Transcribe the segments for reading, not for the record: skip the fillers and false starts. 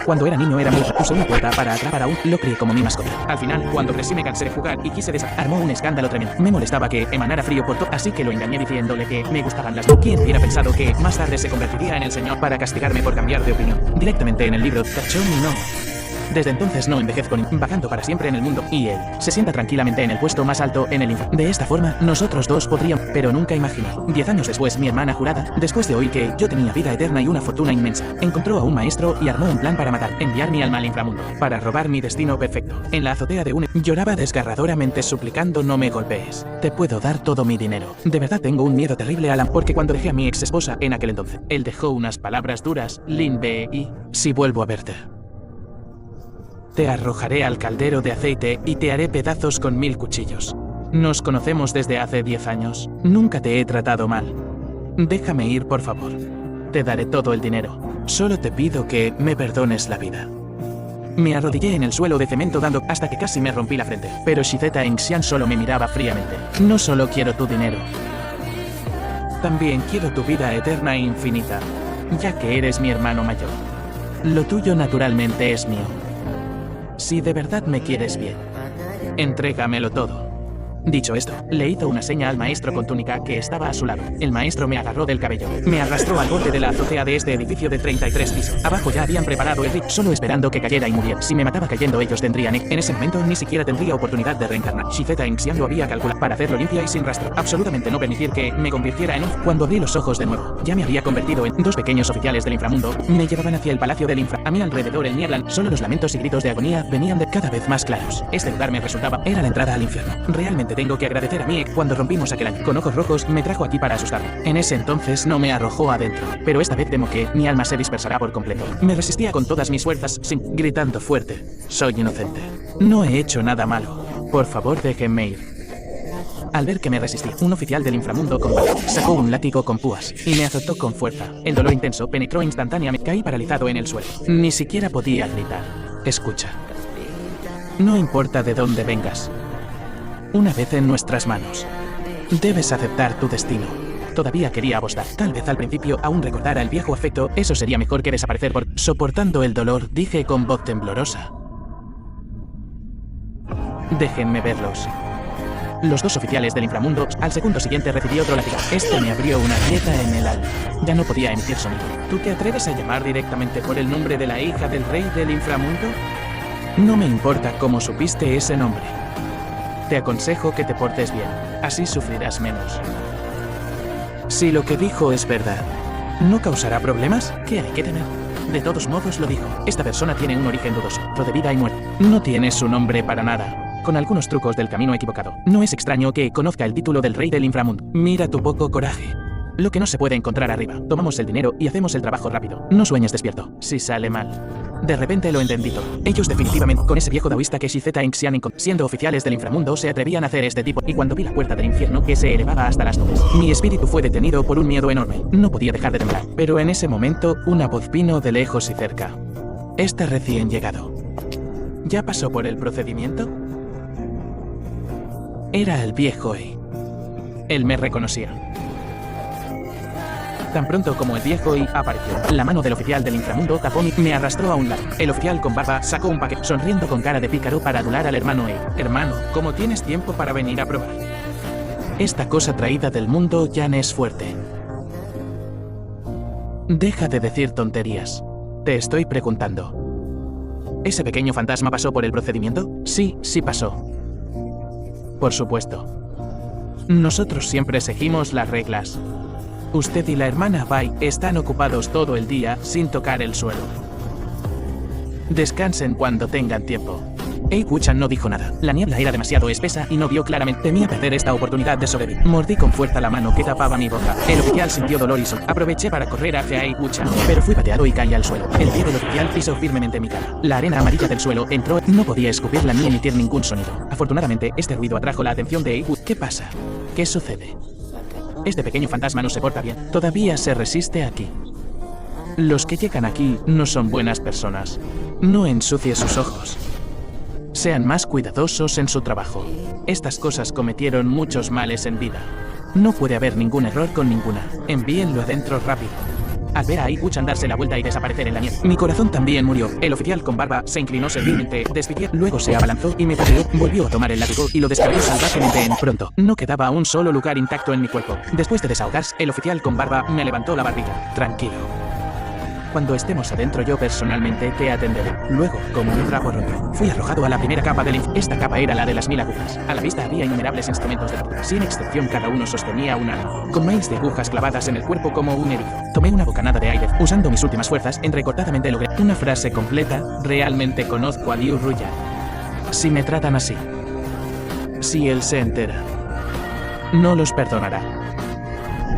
Cuando era niño era muy usé una puerta para atrapar a un, lo crié como mi mascota. Al final, cuando crecí me cansé de jugar y quise armó un escándalo tremendo. Me molestaba que emanara frío por todo, así que lo engañé diciéndole que me gustaban las... ¿Quién hubiera pensado que más tarde se convertiría en el señor para castigarme por cambiar de opinión? Directamente en el libro, tachó mi nombre. Desde entonces no envejezco ni vagando para siempre en el mundo, y él se sienta tranquilamente en el puesto más alto en el infierno. De esta forma, nosotros dos podríamos, pero nunca imaginé. 10 años después, mi hermana jurada, después de oír que yo tenía vida eterna y una fortuna inmensa, encontró a un maestro y armó un plan para matar, enviar mi alma al inframundo, para robar mi destino perfecto. En la azotea de un... Lloraba desgarradoramente suplicando no me golpees. Te puedo dar todo mi dinero. De verdad tengo un miedo terrible, Alan, porque cuando dejé a mi ex esposa en aquel entonces, él dejó unas palabras duras, Lin B.I. Si vuelvo a verte, te arrojaré al caldero de aceite y te haré pedazos con 1000 cuchillos. Nos conocemos desde hace 10 años. Nunca te he tratado mal. Déjame ir, por favor. Te daré todo el dinero. Solo te pido que me perdones la vida. Me arrodillé en el suelo de cemento dando hasta que casi me rompí la frente. Pero Shizeta Inxian solo me miraba fríamente. No solo quiero tu dinero. También quiero tu vida eterna e infinita, ya que eres mi hermano mayor. Lo tuyo naturalmente es mío. Si de verdad me quieres bien, entrégamelo todo. Dicho esto, le hizo una seña al maestro con túnica que estaba a su lado. El maestro me agarró del cabello. Me arrastró al borde de la azotea de este edificio de 33 pisos. Abajo ya habían preparado el rig, solo esperando que cayera y muriera. Si me mataba cayendo, ellos tendrían... En ese momento ni siquiera tendría oportunidad de reencarnar. Shizeta Inxian lo había calculado para hacerlo limpia y sin rastro. Absolutamente no permitir que me convirtiera en un... Cuando abrí los ojos de nuevo, ya me había convertido en... 2 pequeños oficiales del inframundo me llevaban hacia el palacio del infra. A mi alrededor el nieblan, solo los lamentos y gritos de agonía venían de cada vez más claros. Este lugar me resultaba... Era la entrada al infierno. Realmente tengo que agradecer a mi ex cuando rompimos aquel año. Con ojos rojos me trajo aquí para asustarme. En ese entonces no me arrojó adentro, pero esta vez temo que mi alma se dispersará por completo. Me resistía con todas mis fuerzas, gritando fuerte: soy inocente. No he hecho nada malo. Por favor, déjenme ir. Al ver que me resistí, un oficial del inframundo con valor sacó un látigo con púas y me azotó con fuerza. El dolor intenso penetró instantáneamente. Caí paralizado en el suelo. Ni siquiera podía gritar. Escucha. No importa de dónde vengas. Una vez en nuestras manos, debes aceptar tu destino. Todavía quería apostar. Tal vez al principio aún recordara el viejo afecto. Eso sería mejor que desaparecer por... Soportando el dolor, dije con voz temblorosa: déjenme verlos. Los 2 oficiales del inframundo. Al segundo siguiente recibí otro látigo. Este me abrió una grieta en el alma. Ya no podía emitir sonido. ¿Tú te atreves a llamar directamente por el nombre de la hija del rey del inframundo? No me importa cómo supiste ese nombre. Te aconsejo que te portes bien, así sufrirás menos. Si lo que dijo es verdad, ¿no causará problemas? ¿Qué hay que temer? De todos modos lo dijo. Esta persona tiene un origen dudoso, de vida y muerte. No tiene su nombre para nada, con algunos trucos del camino equivocado. No es extraño que conozca el título del rey del inframundo. Mira tu poco coraje. Lo que no se puede encontrar arriba. Tomamos el dinero y hacemos el trabajo rápido. No sueñes despierto. Si sale mal. De repente lo entendí todo. Ellos definitivamente, con ese viejo taoísta que Shizeta Inxian siendo oficiales del inframundo, se atrevían a hacer este tipo. Y cuando vi la puerta del infierno que se elevaba hasta las nubes, mi espíritu fue detenido por un miedo enorme. No podía dejar de temblar. Pero en ese momento, una voz vino de lejos y cerca. Está recién llegado. ¿Ya pasó por el procedimiento? Era el viejo y... él me reconocía. Tan pronto como el viejo y apareció, la mano del oficial del inframundo tapó me arrastró a un lado. El oficial con barba sacó un paquete, sonriendo con cara de pícaro para adular al hermano E. Hermano, ¿cómo tienes tiempo para venir a probar? Esta cosa traída del mundo ya no es fuerte. Deja de decir tonterías. Te estoy preguntando. ¿Ese pequeño fantasma pasó por el procedimiento? Sí, sí pasó. Por supuesto. Nosotros siempre seguimos las reglas. Usted y la hermana Bai están ocupados todo el día sin tocar el suelo. Descansen cuando tengan tiempo. Wuchan no dijo nada. La niebla era demasiado espesa y no vio claramente. Temía perder esta oportunidad de sobrevivir. Mordí con fuerza la mano que tapaba mi boca. El oficial sintió dolor y aproveché para correr hacia Wuchan, pero fui pateado y caí al suelo. El pie del oficial pisó firmemente mi cara. La arena amarilla del suelo entró. No podía escupirla ni emitir ningún sonido. Afortunadamente, este ruido atrajo la atención de Wuchan. ¿Qué pasa? ¿Qué sucede? Este pequeño fantasma no se porta bien. Todavía se resiste aquí. Los que llegan aquí no son buenas personas. No ensucie sus ojos. Sean más cuidadosos en su trabajo. Estas cosas cometieron muchos males en vida. No puede haber ningún error con ninguna. Envíenlo adentro rápido. al ver a Ai-Wuchan darse la vuelta y desaparecer en la nieve. Mi corazón también murió. El oficial con barba se inclinó servilmente, despidió, luego se abalanzó y me pateó, volvió a tomar el látigo y lo descargó salvajemente en pronto. No quedaba un solo lugar intacto en mi cuerpo. Después de desahogarse, el oficial con barba me levantó la barbilla. Tranquilo. Cuando estemos adentro yo personalmente te atenderé. Luego, como un trapo roto, fui arrojado a la primera capa del infierno. Esta capa era la de las 1000 agujas. A la vista había innumerables instrumentos de tortura. Sin excepción cada uno sostenía un arma, con miles de agujas clavadas en el cuerpo como un herido. Tomé una bocanada de aire. Usando mis últimas fuerzas, entrecortadamente logré una frase completa. Realmente conozco a Liu Ruyan. Si me tratan así, si él se entera, no los perdonará.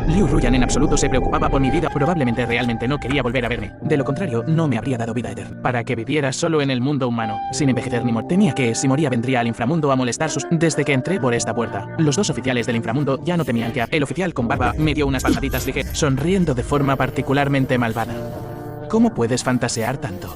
Liu Ruyan en absoluto se preocupaba por mi vida, probablemente realmente no quería volver a verme. De lo contrario, no me habría dado vida eterna, para que viviera solo en el mundo humano, sin envejecer ni morir. Temía que, si moría, vendría al inframundo a molestar sus... Desde que entré por esta puerta, los dos oficiales del inframundo ya no temían que... El oficial con barba me dio unas palmaditas ligeras, sonriendo de forma particularmente malvada. ¿Cómo puedes fantasear tanto?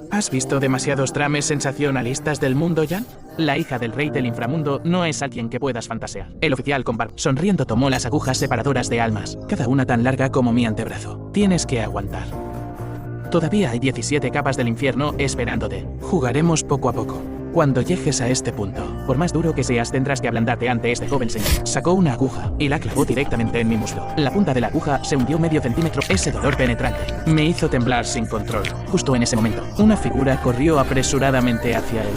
¿Has visto demasiados dramas sensacionalistas del mundo, Jan? La hija del rey del inframundo no es alguien que puedas fantasear. El oficial con barba, sonriendo, tomó las agujas separadoras de almas, cada una tan larga como mi antebrazo. Tienes que aguantar. Todavía hay 17 capas del infierno esperándote. Jugaremos poco a poco. Cuando llegues a este punto, por más duro que seas, tendrás que ablandarte ante este joven señor. Sacó una aguja y la clavó directamente en mi muslo. La punta de la aguja se hundió medio centímetro. Ese dolor penetrante me hizo temblar sin control. Justo en ese momento, una figura corrió apresuradamente hacia él.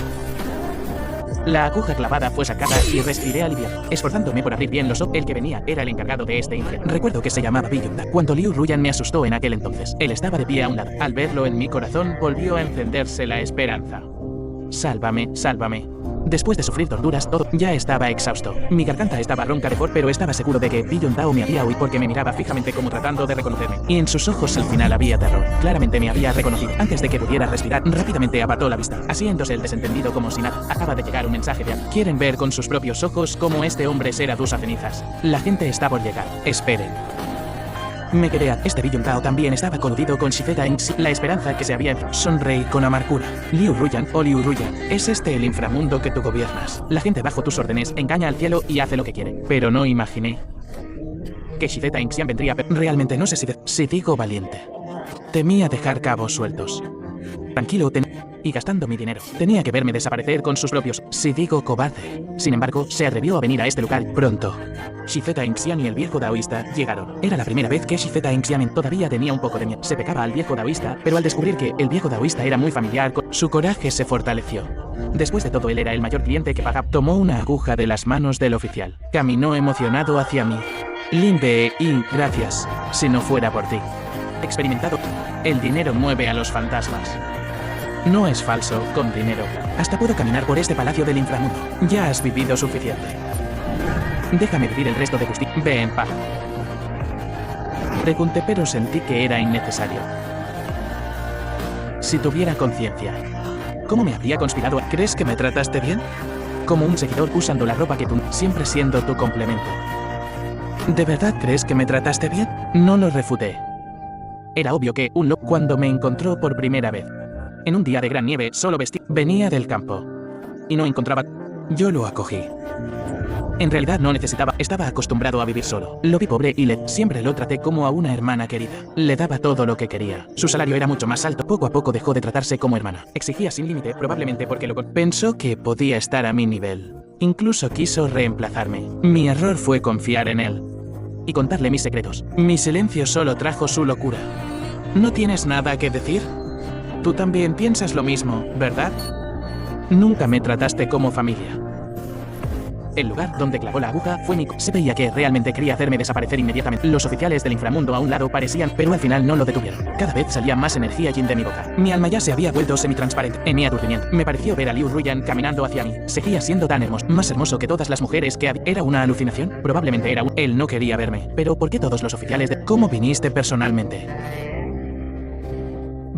La aguja clavada fue sacada y respiré aliviado, esforzándome por abrir bien los ojos. El que venía era el encargado de este infierno. Recuerdo que se llamaba Biyunda. Cuando Liu Ruyan me asustó en aquel entonces, él estaba de pie a un lado. Al verlo en mi corazón volvió a encenderse la esperanza. Sálvame, sálvame. Después de sufrir torturas, todo ya estaba exhausto. Mi garganta estaba ronca de por, pero estaba seguro de que Biyundao me había oído porque me miraba fijamente como tratando de reconocerme. Y en sus ojos al final había terror. Claramente me había reconocido. Antes de que pudiera respirar, rápidamente apartó la vista, haciéndose el desentendido como si nada. Acaba de llegar un mensaje de... Quieren ver con sus propios ojos cómo este hombre se reduce a cenizas. La gente está por llegar. Esperen. Me quedé a... Este Biyundao también estaba coludido con Shizeta Inxi. La esperanza que se había... Sonreí con amargura. Liu Ruyan, oh Liu Ruyan, ¿es este el inframundo que tú gobiernas? La gente bajo tus órdenes engaña al cielo y hace lo que quiere. Pero no imaginé que Shizeta Inxian vendría... Realmente no sé si digo valiente. Temía dejar cabos sueltos. Tranquilo, y gastando mi dinero. Tenía que verme desaparecer con sus propios... Si digo cobarde. Sin embargo, se atrevió a venir a este lugar pronto. Shizeta Inxian y el viejo daoísta llegaron. Era la primera vez que Shizeta Inxian todavía tenía un poco de miedo. Se pegaba al viejo daoísta, pero al descubrir que el viejo daoísta era muy familiar, su coraje se fortaleció. Después de todo, él era el mayor cliente que pagaba. Tomó una aguja de las manos del oficial. Caminó emocionado hacia mí. Limbe y gracias. Si no fuera por ti. Experimentado. El dinero mueve a los fantasmas. No es falso, con dinero. Hasta puedo caminar por este palacio del inframundo. Ya has vivido suficiente. Déjame vivir el resto de tus días. Ve en paz. Pregunté, pero sentí que era innecesario. Si tuviera conciencia, ¿cómo me habría conspirado? ¿Crees que me trataste bien? Como un seguidor usando la ropa que tú, siempre siendo tu complemento. ¿De verdad crees que me trataste bien? No lo refuté. Era obvio que un loco, cuando me encontró por primera vez, en un día de gran nieve, solo venía del campo y no encontraba. Yo lo acogí. En realidad no necesitaba, estaba acostumbrado a vivir solo. Lo vi pobre y siempre lo traté como a una hermana querida. Le daba todo lo que quería. Su salario era mucho más alto. Poco a poco dejó de tratarse como hermana. Exigía sin límite, probablemente porque pensó que podía estar a mi nivel. Incluso quiso reemplazarme. Mi error fue confiar en él y contarle mis secretos. Mi silencio solo trajo su locura. ¿No tienes nada que decir? Tú también piensas lo mismo, ¿verdad? Nunca me trataste como familia. El lugar donde clavó la aguja fue mi... Se veía que realmente quería hacerme desaparecer inmediatamente. Los oficiales del inframundo a un lado parecían, pero al final no lo detuvieron. Cada vez salía más energía Yin de mi boca. Mi alma ya se había vuelto semitransparente. En mi aturdimiento, me pareció ver a Liu Ruyan caminando hacia mí. Seguía siendo tan hermoso, más hermoso que todas las mujeres que había. ¿Era una alucinación? Probablemente era un... Él no quería verme. Pero ¿por qué todos los oficiales de... ¿Cómo viniste personalmente?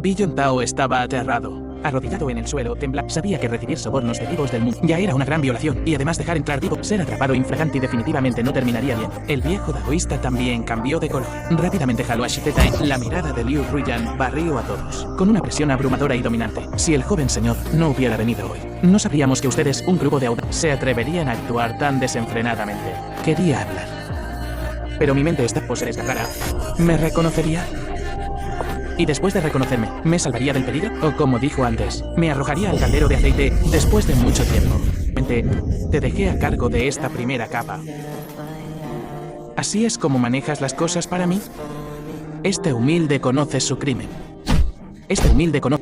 Biyundao estaba aterrado. Arrodillado en el suelo, temblaba. Sabía que recibir sobornos de vivos del mundo ya era una gran violación, y además dejar entrar vivo, ser atrapado infragante definitivamente no terminaría bien. El viejo daoísta también cambió de color. Rápidamente jaló a Shizeta. La mirada de Liu Ruyan barrió a todos, con una presión abrumadora y dominante. Si el joven señor no hubiera venido hoy, no sabríamos que ustedes, un grupo de audaces, se atreverían a actuar tan desenfrenadamente. Quería hablar, pero mi mente está... ¿Se desgarrara? ¿Me reconocería? Y después de reconocerme, ¿me salvaría del peligro? O como dijo antes, me arrojaría al caldero de aceite después de mucho tiempo. Te dejé a cargo de esta primera capa. ¿Así es como manejas las cosas para mí? Este humilde conoce su crimen.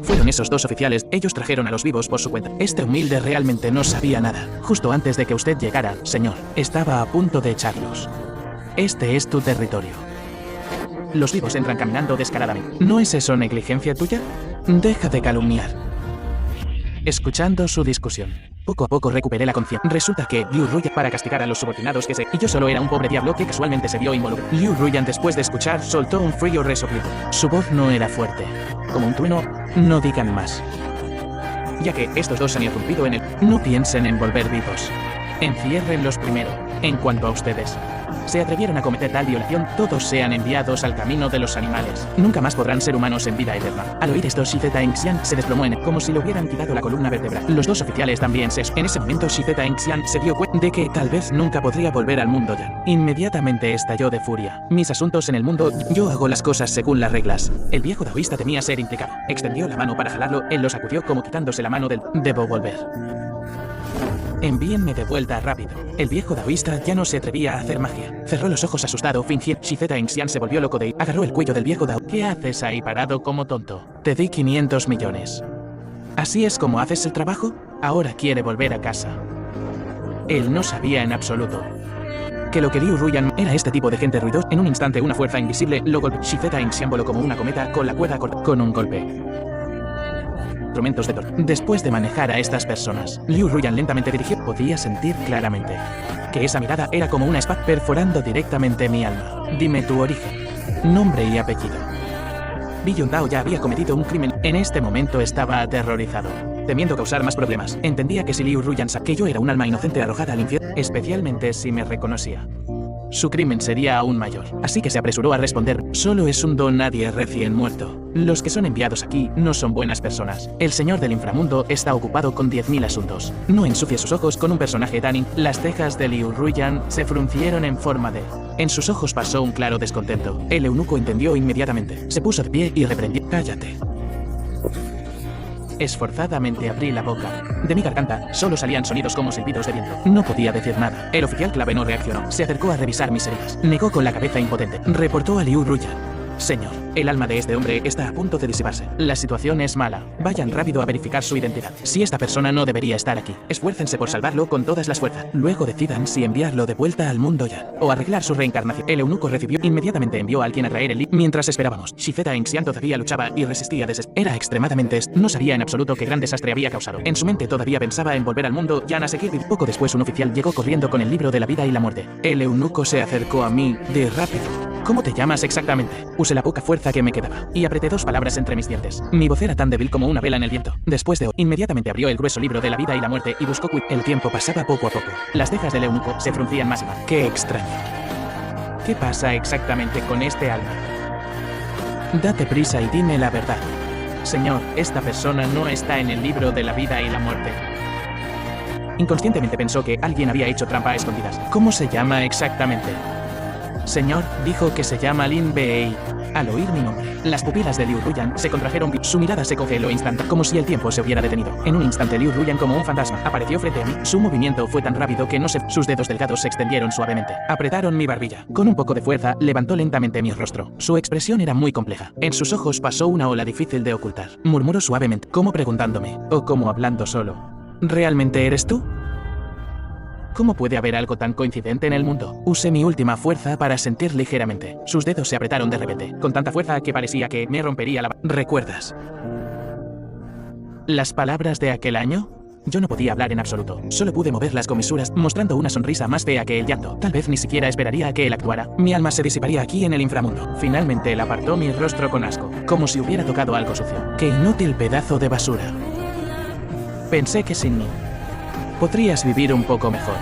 Fueron esos dos oficiales, ellos trajeron a los vivos por su cuenta. Este humilde realmente no sabía nada. Justo antes de que usted llegara, señor, estaba a punto de echarlos. Este es tu territorio. Los vivos entran caminando descaradamente. ¿No es eso negligencia tuya? Deja de calumniar. Escuchando su discusión, poco a poco recuperé la conciencia. Resulta que Liu Ruyan, para castigar a los subordinados y yo solo era un pobre diablo que casualmente se vio involucrado. Liu Ruyan, después de escuchar, soltó un frío resoplido. Su voz no era fuerte. Como un trueno, no digan más. Ya que estos dos han irrumpido en él, no piensen en volver vivos. Enciérrenlos primero. En cuanto a ustedes, se atrevieron a cometer tal violación, todos sean enviados al camino de los animales. Nunca más podrán ser humanos en vida eterna. Al oír esto, Shizeta Enxian se desplomó como si le hubieran quitado la columna vertebral. Los dos oficiales también se... En ese momento, Shizeta Enxian se dio cuenta de que tal vez nunca podría volver al mundo ya. Inmediatamente estalló de furia. Mis asuntos en el mundo, yo hago las cosas según las reglas. El viejo taoísta temía ser implicado. Extendió la mano para jalarlo, él lo sacudió como quitándose la mano del... Debo volver. Envíenme de vuelta rápido. El viejo taoísta ya no se atrevía a hacer magia. Cerró los ojos asustado, fingiendo. Shizeta Enxian se volvió loco de... Agarró el cuello del viejo Dao. ¿Qué haces ahí parado como tonto? Te di 500 millones. ¿Así es como haces el trabajo? Ahora quiere volver a casa. Él no sabía en absoluto que lo que Liu Ruyan era este tipo de gente ruidosa. En un instante una fuerza invisible lo golpeó. Shizeta Enxian voló como una cometa con la cuerda corta. Con un golpe. Instrumentos de tortura. Después de manejar a estas personas, Liu Ruyan lentamente dirigió. Podía sentir claramente que esa mirada era como una espada perforando directamente mi alma. Dime tu origen, nombre y apellido. Bi Yundao ya había cometido un crimen. En este momento estaba aterrorizado, temiendo causar más problemas. Entendía que si Liu Ruyan sabía que yo era un alma inocente arrojada al infierno, especialmente si me reconocía, su crimen sería aún mayor. Así que se apresuró a responder. Solo es un don nadie recién muerto. Los que son enviados aquí no son buenas personas. El señor del inframundo está ocupado con 10.000 asuntos. No ensucie sus ojos con un personaje tan Las cejas de Liu Ruyan se fruncieron en forma de... En sus ojos pasó un claro descontento. El eunuco entendió inmediatamente. Se puso de pie y reprendió. Cállate. Esforzadamente abrí la boca. De mi garganta solo salían sonidos como silbidos de viento. No podía decir nada. El oficial clave no reaccionó. Se acercó a revisar mis heridas. Negó con la cabeza impotente. Reportó a Liu Ruyan. Señor, el alma de este hombre está a punto de disiparse. La situación es mala. Vayan rápido a verificar su identidad. Si esta persona no debería estar aquí, esfuércense por salvarlo con todas las fuerzas. Luego decidan si enviarlo de vuelta al mundo ya, o arreglar su reencarnación. El eunuco recibió. Inmediatamente envió a alguien a traer el libro. Mientras esperábamos, Shizeta Enxian todavía luchaba y resistía Era extremadamente... No sabía en absoluto qué gran desastre había causado. En su mente todavía pensaba en volver al mundo ya a seguir. Poco después un oficial llegó corriendo con el libro de la vida y la muerte. El eunuco se acercó a mí de rápido. ¿Cómo te llamas exactamente? Usé la poca fuerza que me quedaba y apreté dos palabras entre mis dientes. Mi voz era tan débil como una vela en el viento. Después de... Inmediatamente abrió el grueso libro de la vida y la muerte y buscó... El tiempo pasaba poco a poco. Las cejas del eunuco se fruncían más y más. ¡Qué extraño! ¿Qué pasa exactamente con este alma? Date prisa y dime la verdad. Señor, esta persona no está en el libro de la vida y la muerte. Inconscientemente pensó que alguien había hecho trampa a escondidas. ¿Cómo se llama exactamente? Señor, dijo que se llama Lin Bei. Al oír mi nombre, las pupilas de Liu Ruyan se contrajeron. Su mirada se congeló instantáneo, como si el tiempo se hubiera detenido. En un instante Liu Ruyan, como un fantasma, apareció frente a mí. Su movimiento fue tan rápido que sus dedos delgados se extendieron suavemente. Apretaron mi barbilla. Con un poco de fuerza, levantó lentamente mi rostro. Su expresión era muy compleja. En sus ojos pasó una ola difícil de ocultar. Murmuró suavemente, como preguntándome, o como hablando solo. ¿Realmente eres tú? ¿Cómo puede haber algo tan coincidente en el mundo? Usé mi última fuerza para sentir ligeramente. Sus dedos se apretaron de repente, con tanta fuerza que parecía que me rompería la... ¿Recuerdas las palabras de aquel año? Yo no podía hablar en absoluto. Solo pude mover las comisuras, mostrando una sonrisa más fea que el llanto. Tal vez ni siquiera esperaría a que él actuara. Mi alma se disiparía aquí en el inframundo. Finalmente él apartó mi rostro con asco, como si hubiera tocado algo sucio. ¡Qué inútil pedazo de basura! Pensé que sin mí podrías vivir un poco mejor.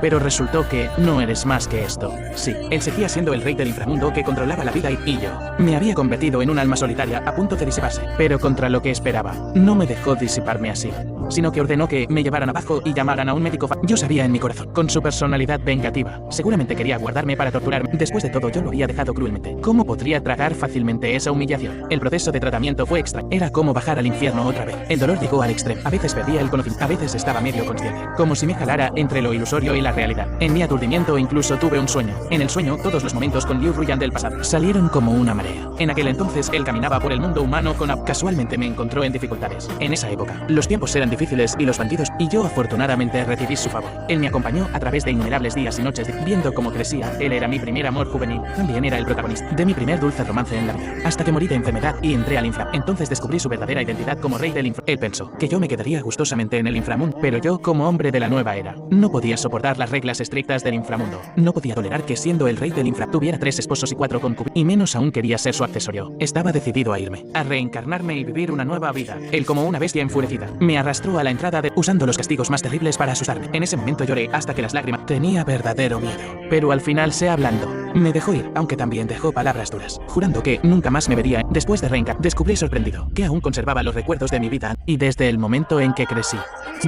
Pero resultó que no eres más que esto. Sí, él seguía siendo el rey del inframundo que controlaba la vida y yo me había convertido en un alma solitaria a punto de disiparse. Pero contra lo que esperaba, no me dejó disiparme así. sino que ordenó que me llevaran abajo y llamaran a un médico. Yo sabía en mi corazón, con su personalidad vengativa, seguramente quería guardarme para torturarme. Después de todo, yo lo había dejado cruelmente. ¿Cómo podría tragar fácilmente esa humillación? El proceso de tratamiento fue extraño. Era como bajar al infierno otra vez. El dolor llegó al extremo. A veces perdía el conocimiento, a veces estaba medio consciente, como si me jalara entre lo ilusorio y la realidad. En mi aturdimiento incluso tuve un sueño. En el sueño, todos los momentos con Liu Ruyan del pasado salieron como una marea. En aquel entonces, él caminaba por el mundo humano con casualmente me encontró en dificultades. En esa época, los tiempos eran difíciles y los bandidos, y yo afortunadamente recibí su favor. Él me acompañó a través de innumerables días y noches, viendo cómo crecía. Él era mi primer amor juvenil. También era el protagonista de mi primer dulce romance en la vida. Hasta que morí de enfermedad y entré al inframundo. Entonces descubrí su verdadera identidad como rey del inframundo. Él pensó que yo me quedaría gustosamente en el inframundo, pero yo, como hombre de la nueva era, no podía soportar las reglas estrictas del inframundo. No podía tolerar que siendo el rey del inframundo tuviera 3 esposos y 4 concubinas, y menos aún quería ser su accesorio. Estaba decidido a irme, a reencarnarme y vivir una nueva vida. Él, como una bestia enfurecida, me arrastró a la entrada usando los castigos más terribles para asustarme. En ese momento lloré hasta que las lágrimas. Tenía verdadero miedo, pero al final se hablando. Me dejó ir, aunque también dejó palabras duras, jurando que nunca más me vería. Después de reencarnar, descubrí sorprendido que aún conservaba los recuerdos de mi vida, y desde el momento en que crecí,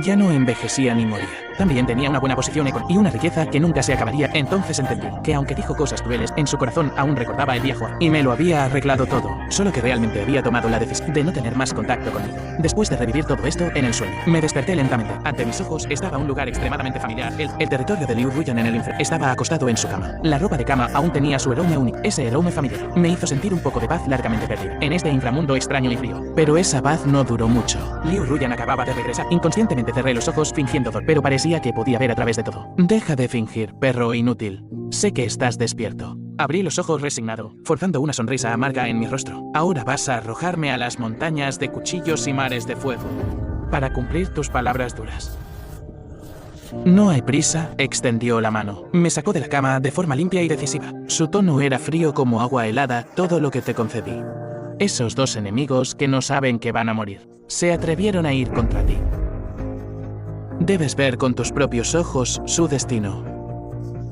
ya no envejecía ni moría. También tenía una buena posición económica y una riqueza que nunca se acabaría. Entonces entendí que aunque dijo cosas crueles, en su corazón aún recordaba el viejo y me lo había arreglado todo, solo que realmente había tomado la decisión de no tener más contacto conmigo. Después de revivir todo esto en el sueño, me desperté lentamente. Ante mis ojos estaba un lugar extremadamente familiar. El territorio de Liu Ruyan en el infierno. Estaba acostado en su cama. La ropa de cama aún tenía su aroma único. Ese aroma familiar me hizo sentir un poco de paz largamente perdida en este inframundo extraño y frío. Pero esa paz no duró mucho. Liu Ruyan acababa de regresar. Inconscientemente cerré los ojos fingiendo dolor, pero parecía que podía ver a través de todo. Deja de fingir, perro inútil. Sé que estás despierto. Abrí los ojos resignado, forzando una sonrisa amarga en mi rostro. Ahora vas a arrojarme a las montañas de cuchillos y mares de fuego para cumplir tus palabras duras. No hay prisa, extendió la mano. Me sacó de la cama de forma limpia y decisiva. Su tono era frío como agua helada. Todo lo que te concedí. Esos 2 enemigos que no saben que van a morir, se atrevieron a ir contra ti. Debes ver con tus propios ojos su destino.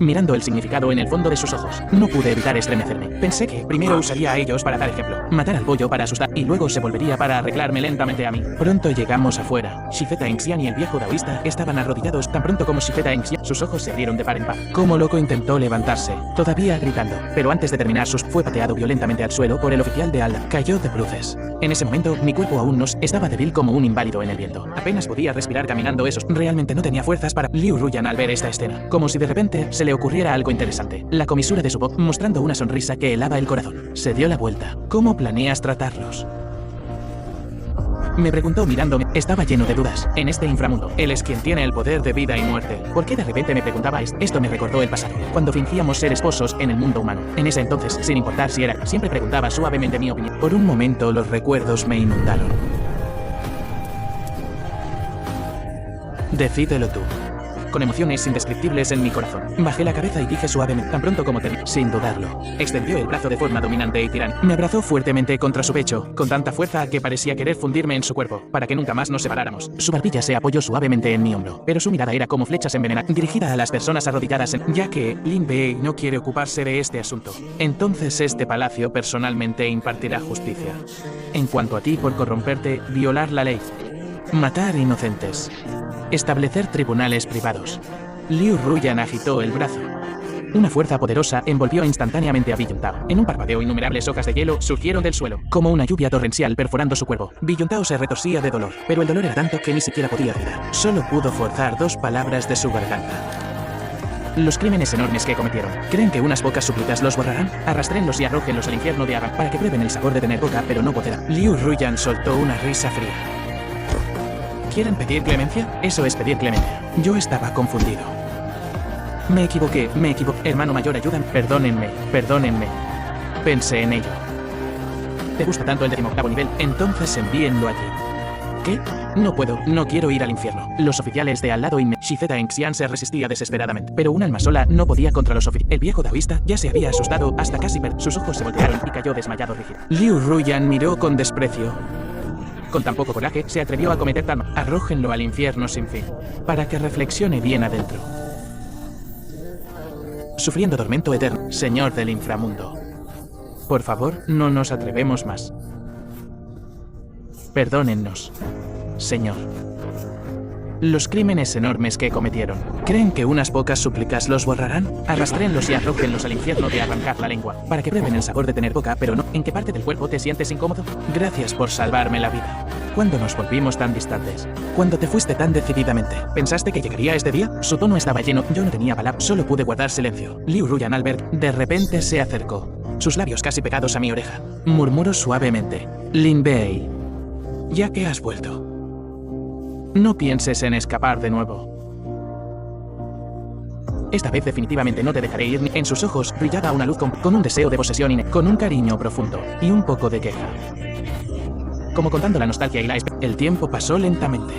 Mirando el significado en el fondo de sus ojos, no pude evitar estremecerme. Pensé que primero usaría a ellos para dar ejemplo, matar al pollo para asustar, y luego se volvería para arreglarme lentamente a mí. Pronto llegamos afuera. Shifeta Enxian y el viejo taoísta estaban arrodillados. Tan pronto como Shifeta Enxian, sus ojos se abrieron de par en par. Como loco intentó levantarse, todavía gritando, pero antes de terminar fue pateado violentamente al suelo por el oficial de Alda. Cayó de bruces. En ese momento, mi cuerpo aún no estaba débil como un inválido en el viento. Apenas podía respirar caminando esos. Realmente no tenía fuerzas para. Liu Ruyan, al ver esta escena, como si de repente se le ocurriera algo interesante. La comisura de su voz, mostrando una sonrisa que helaba el corazón. Se dio la vuelta. ¿Cómo planeas tratarlos?, me preguntó mirándome. Estaba lleno de dudas. En este inframundo, él es quien tiene el poder de vida y muerte. ¿Por qué de repente me preguntaba esto? Esto me recordó el pasado, cuando fingíamos ser esposos en el mundo humano. En ese entonces, sin importar si era, siempre preguntaba suavemente mi opinión. Por un momento los recuerdos me inundaron. Decídelo tú. Con emociones indescriptibles en mi corazón, bajé la cabeza y dije suavemente, tan pronto como terminé, sin dudarlo. Extendió el brazo de forma dominante y tirante. Me abrazó fuertemente contra su pecho, con tanta fuerza que parecía querer fundirme en su cuerpo, para que nunca más nos separáramos. Su barbilla se apoyó suavemente en mi hombro, pero su mirada era como flechas envenenadas, dirigida a las personas arrodilladas ya que Lin Bei no quiere ocuparse de este asunto. Entonces este palacio personalmente impartirá justicia. En cuanto a ti por corromperte, violar la ley, matar inocentes, establecer tribunales privados. Liu Ruyan agitó el brazo. Una fuerza poderosa envolvió instantáneamente a Biyuntao. En un parpadeo, innumerables hojas de hielo surgieron del suelo, como una lluvia torrencial perforando su cuerpo. Biyuntao se retorcía de dolor, pero el dolor era tanto que ni siquiera podía gritar. Solo pudo forzar 2 palabras de su garganta. Los crímenes enormes que cometieron. ¿Creen que unas pocas súplicas los borrarán? Arrastrenlos y arrójenlos al infierno de Agan para que prueben el sabor de tener boca, pero no podrán. Liu Ruyan soltó una risa fría. ¿Quieren pedir clemencia? Eso es pedir clemencia. Yo estaba confundido. Me equivoqué. Hermano mayor, ayúdame. Perdónenme. Pensé en ello. ¿Te gusta tanto el 18º nivel? Entonces envíenlo allí. ¿Qué? No puedo, no quiero ir al infierno. Los oficiales de al lado y Shifeta Enxian se resistía desesperadamente, pero un alma sola no podía contra los oficiales. El viejo taoísta ya se había asustado hasta casi sus ojos se voltearon y cayó desmayado rígido. Liu Ruyan miró con desprecio. Con tan poco coraje, se atrevió a cometer tal. Arrójenlo al infierno sin fin, para que reflexione bien adentro. Sufriendo tormento eterno, señor del inframundo. Por favor, no nos atrevemos más. Perdónennos. Señor. Los crímenes enormes que cometieron. ¿Creen que unas pocas súplicas los borrarán? Arrastrénlos y arrójenlos al infierno de arrancar la lengua, para que prueben el sabor de tener boca, pero no. ¿En qué parte del cuerpo te sientes incómodo? Gracias por salvarme la vida. ¿Cuándo nos volvimos tan distantes? Cuando te fuiste tan decididamente. ¿Pensaste que llegaría este día? Su tono estaba lleno, yo no tenía palabras, solo pude guardar silencio. Liu Ruyan Albert, de repente se acercó. Sus labios casi pegados a mi oreja. Murmuró suavemente. Lin Bei, ya que has vuelto, no pienses en escapar de nuevo. Esta vez definitivamente no te dejaré ir. En sus ojos brillaba una luz con un deseo de posesión y con un cariño profundo y un poco de queja. Como contando la nostalgia y la esperanza. El tiempo pasó lentamente.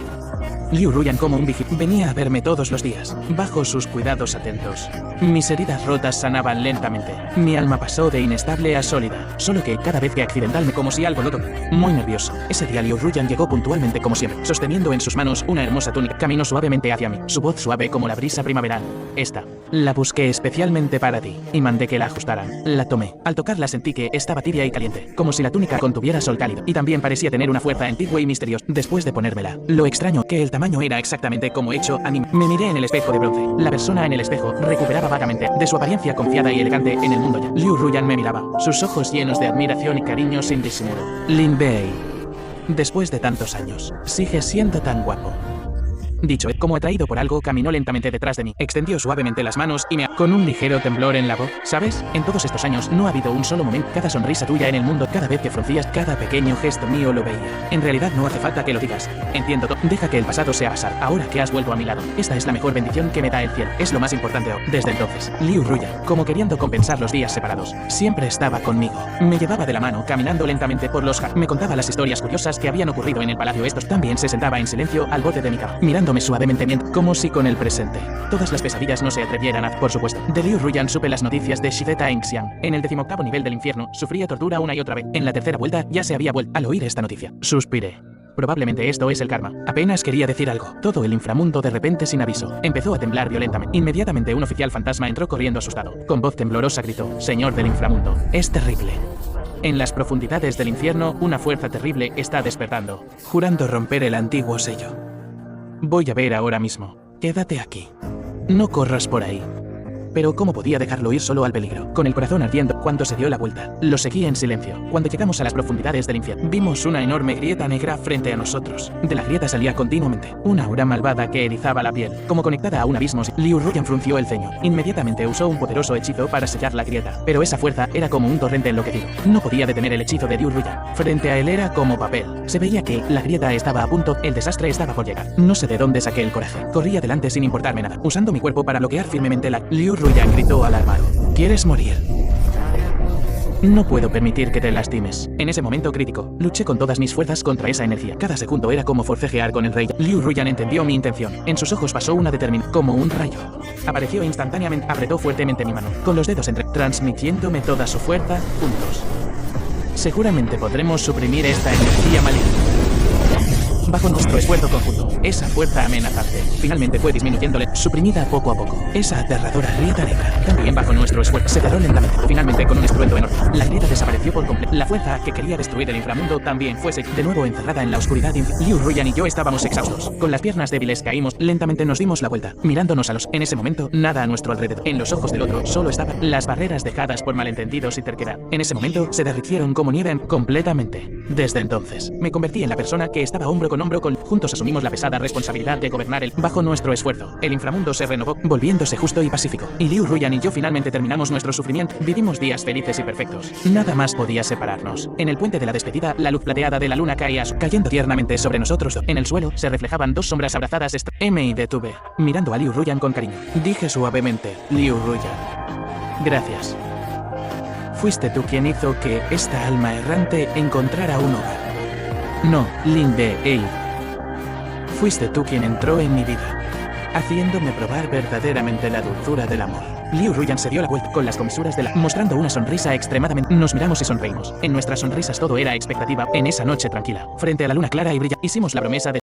Liu Ruyan, como un vigilante, venía a verme todos los días, bajo sus cuidados atentos. Mis heridas rotas sanaban lentamente. Mi alma pasó de inestable a sólida, solo que cada vez que accidentalmente, como si algo lo tocó. Muy nervioso. Ese día Liu Ruyan llegó puntualmente como siempre, sosteniendo en sus manos una hermosa túnica. Caminó suavemente hacia mí, su voz suave como la brisa primaveral. Esta la busqué especialmente para ti, y mandé que la ajustaran. La tomé. Al tocarla sentí que estaba tibia y caliente, como si la túnica contuviera sol cálido, y también parecía tener una fuerza antigua y misteriosa. Después de ponérmela, lo extraño que el tamaño era exactamente como hecho a mí. Me miré en el espejo de bronce. La persona en el espejo recuperaba vagamente de su apariencia confiada y elegante en el mundo ya. Liu Ruyan me miraba, sus ojos llenos de admiración y cariño sin disimulo. Lin Bei, después de tantos años, sigue siendo tan guapo. Dicho, como atraído por algo, caminó lentamente detrás de mí, extendió suavemente las manos y con un ligero temblor en la voz. ¿Sabes? En todos estos años no ha habido un solo momento, cada sonrisa tuya en el mundo, cada vez que fruncías, cada pequeño gesto mío lo veía. En realidad no hace falta que lo digas. Entiendo todo. Deja que el pasado sea pasado. Ahora que has vuelto a mi lado, esta es la mejor bendición que me da el cielo. Es lo más importante hoy. Desde entonces, Liu Ruyan, como queriendo compensar los días separados, siempre estaba conmigo. Me llevaba de la mano, caminando lentamente por los me contaba las historias curiosas que habían ocurrido en el palacio. Estos también se sentaba en silencio al borde de mi cama, mirándome suavemente, como si con el presente todas las pesadillas no se atrevieran a... Por supuesto, de Liu Ruyan supe las noticias de Shizeta Enxiang. En el 18º nivel del infierno, sufría tortura una y otra vez. En la tercera vuelta, ya se había vuelto. Al oír esta noticia, suspiré. Probablemente esto es el karma. Apenas quería decir algo. Todo el inframundo de repente sin aviso empezó a temblar violentamente. Inmediatamente un oficial fantasma entró corriendo asustado. Con voz temblorosa gritó: Señor del inframundo, es terrible. En las profundidades del infierno, una fuerza terrible está despertando, jurando romper el antiguo sello. Voy a ver ahora mismo. Quédate aquí. No corras por ahí. Pero ¿cómo podía dejarlo ir solo al peligro? Con el corazón ardiendo, cuando se dio la vuelta, lo seguí en silencio. Cuando llegamos a las profundidades del infierno, vimos una enorme grieta negra frente a nosotros. De la grieta salía continuamente una aura malvada que erizaba la piel, como conectada a un abismo. Liu Ruyan frunció el ceño. Inmediatamente usó un poderoso hechizo para sellar la grieta, pero esa fuerza era como un torrente enloquecido. No podía detener el hechizo de Liu Ruyan. Frente a él era como papel. Se veía que la grieta estaba a punto, el desastre estaba por llegar. No sé de dónde saqué el coraje. Corrí adelante sin importarme nada, usando mi cuerpo para bloquear firmemente la... Liu Ruyan gritó alarmado: ¿Quieres morir? No puedo permitir que te lastimes. En ese momento crítico, luché con todas mis fuerzas contra esa energía. Cada segundo era como forcejear con el rey. Liu Ruyan entendió mi intención. En sus ojos pasó una determinación, como un rayo. Apareció instantáneamente, apretó fuertemente mi mano, con los dedos transmitiéndome toda su fuerza, juntos. Seguramente podremos suprimir esta energía maligna. Bajo nuestro esfuerzo conjunto, esa fuerza amenazante finalmente fue disminuyéndole, suprimida poco a poco. Esa aterradora grieta negra, también bajo nuestro esfuerzo, se cerró lentamente, finalmente con un estruendo enorme. La grieta desapareció por completo. La fuerza que quería destruir el inframundo también fue de nuevo encerrada en la oscuridad. Liu Ruyan y yo estábamos exhaustos. Con las piernas débiles caímos, lentamente nos dimos la vuelta, mirándonos a los... En ese momento, nada a nuestro alrededor. En los ojos del otro solo estaban las barreras dejadas por malentendidos y terquedad. En ese momento, se derritieron como nieve completamente. Desde entonces, me convertí en la persona que estaba hombro con hombro con... Juntos asumimos la pesada responsabilidad de gobernar bajo nuestro esfuerzo. El inframundo se renovó, volviéndose justo y pacífico. Y Liu Ruyan y yo finalmente terminamos nuestro sufrimiento. Vivimos días felices y perfectos. Nada más podía separarnos. En el puente de la despedida, la luz plateada de la luna caía, cayendo tiernamente sobre nosotros. En el suelo se reflejaban dos sombras abrazadas. Me detuve, mirando a Liu Ruyan con cariño. Dije suavemente: Liu Ruyan, gracias. Fuiste tú quien hizo que esta alma errante encontrara un hogar. No, Lin Bei. Fuiste tú quien entró en mi vida, haciéndome probar verdaderamente la dulzura del amor. Liu Ruyan se dio la vuelta con las comisuras de la... mostrando una sonrisa extremadamente... Nos miramos y sonreímos. En nuestras sonrisas todo era expectativa. En esa noche tranquila, frente a la luna clara y brillante, hicimos la promesa de...